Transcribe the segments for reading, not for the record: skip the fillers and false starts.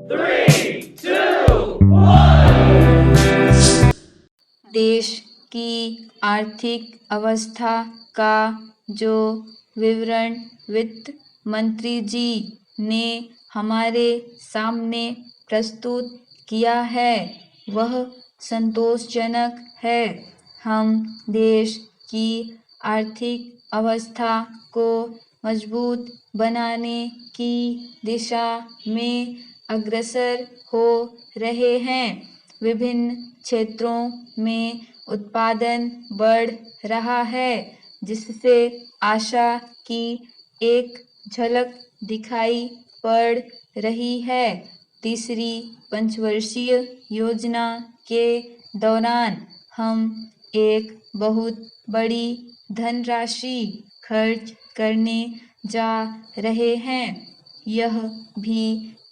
3, 2, 1। देश की आर्थिक अवस्था का जो विवरण वित्त मंत्री जी ने हमारे सामने प्रस्तुत किया है वह संतोषजनक है। हम देश की आर्थिक अवस्था को मजबूत बनाने की दिशा में अग्रसर हो रहे हैं। विभिन्न क्षेत्रों में उत्पादन बढ़ रहा है जिससे आशा की एक झलक दिखाई पड़ रही है। तीसरी पंचवर्षीय योजना के दौरान हम एक बहुत बड़ी धनराशि खर्च करने जा रहे हैं। यह भी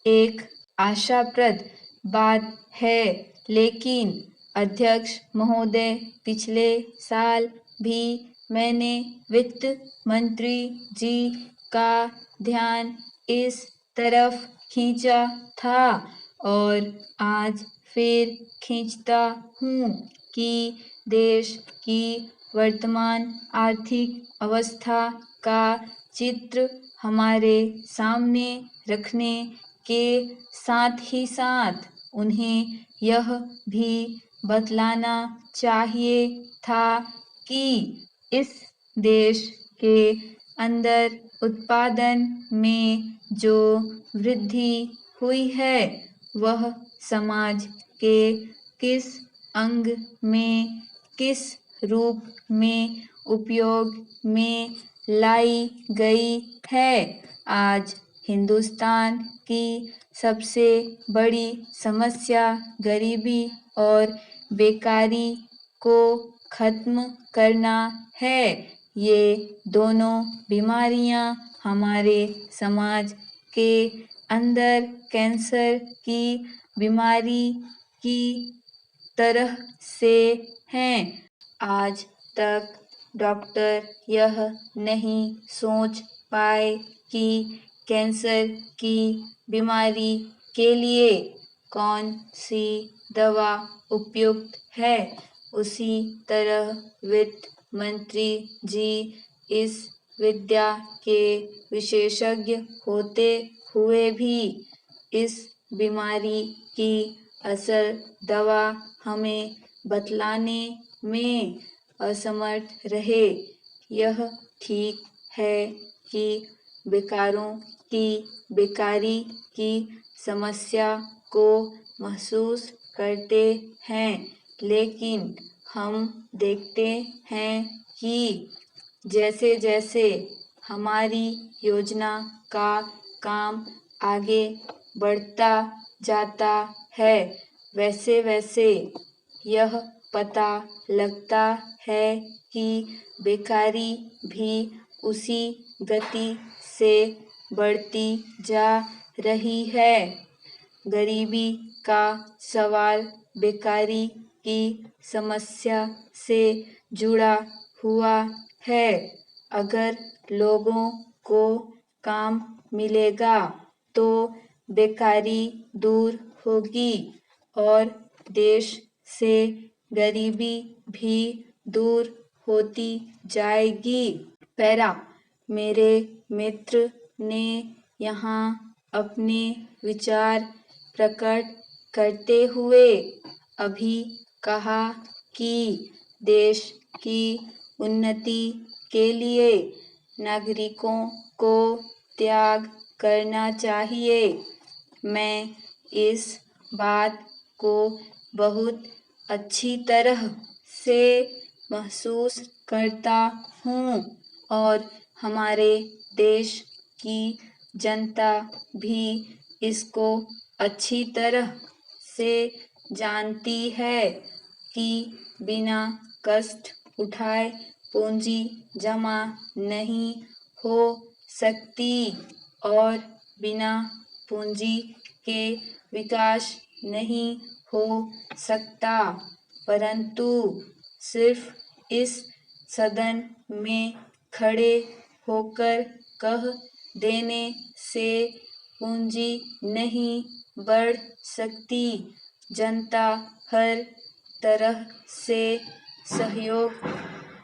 एक आशाप्रद बात है, लेकिन अध्यक्ष महोदय पिछले साल भी मैंने वित्त मंत्री जी का ध्यान इस तरफ खींचा था और आज फिर खींचता हूँ कि देश की वर्तमान आर्थिक अवस्था का चित्र हमारे सामने रखने के साथ ही साथ उन्हें यह भी बतलाना चाहिए था कि इस देश के अंदर उत्पादन में जो वृद्धि हुई है वह समाज के किस अंग में किस रूप में उपयोग में लाई गई है। आज हिंदुस्तान की सबसे बड़ी समस्या गरीबी और बेकारी को खत्म करना है। ये दोनों बीमारियां हमारे समाज के अंदर कैंसर की बीमारी की तरह से हैं। आज तक डॉक्टर यह नहीं सोच पाए कि कैंसर की बीमारी के लिए कौन सी दवा उपयुक्त है। उसी तरह वित्त मंत्री जी इस विद्या के विशेषज्ञ होते हुए भी इस बीमारी की असल दवा हमें बतलाने में असमर्थ रहे। यह ठीक है कि बेकारों की बेकारी की समस्या को महसूस करते हैं, लेकिन हम देखते हैं कि जैसे जैसे हमारी योजना का काम आगे बढ़ता जाता है वैसे वैसे यह पता लगता है कि बेकारी भी उसी गति से बढ़ती जा रही है। गरीबी का सवाल बेकारी की समस्या से जुड़ा हुआ है। अगर लोगों को काम मिलेगा तो बेकारी दूर होगी और देश से गरीबी भी दूर होती जाएगी। पैरा मेरे मित्र ने यहाँ अपने विचार प्रकट करते हुए अभी कहा कि देश की उन्नति के लिए नागरिकों को त्याग करना चाहिए। मैं इस बात को बहुत अच्छी तरह से महसूस करता हूँ और हमारे देश की जनता भी इसको अच्छी तरह से जानती है कि बिना कष्ट उठाए पूंजी जमा नहीं हो सकती और बिना पूंजी के विकास नहीं हो सकता। परंतु सिर्फ इस सदन में खड़े होकर कह देने से पूंजी नहीं बढ़ सकती। जनता हर तरह से सहयोग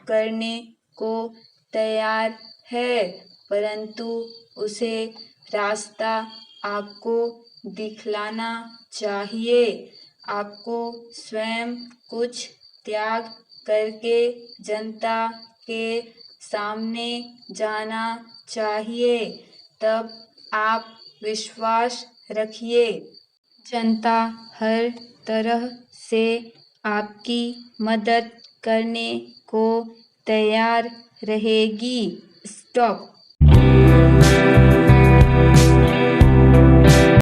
करने को तैयार है, परंतु उसे रास्ता आपको दिखलाना चाहिए। आपको स्वयं कुछ त्याग करके जनता के सामने जाना चाहिए, तब आप विश्वास रखिए। जनता हर तरह से आपकी मदद करने को तैयार रहेगी। स्टॉप।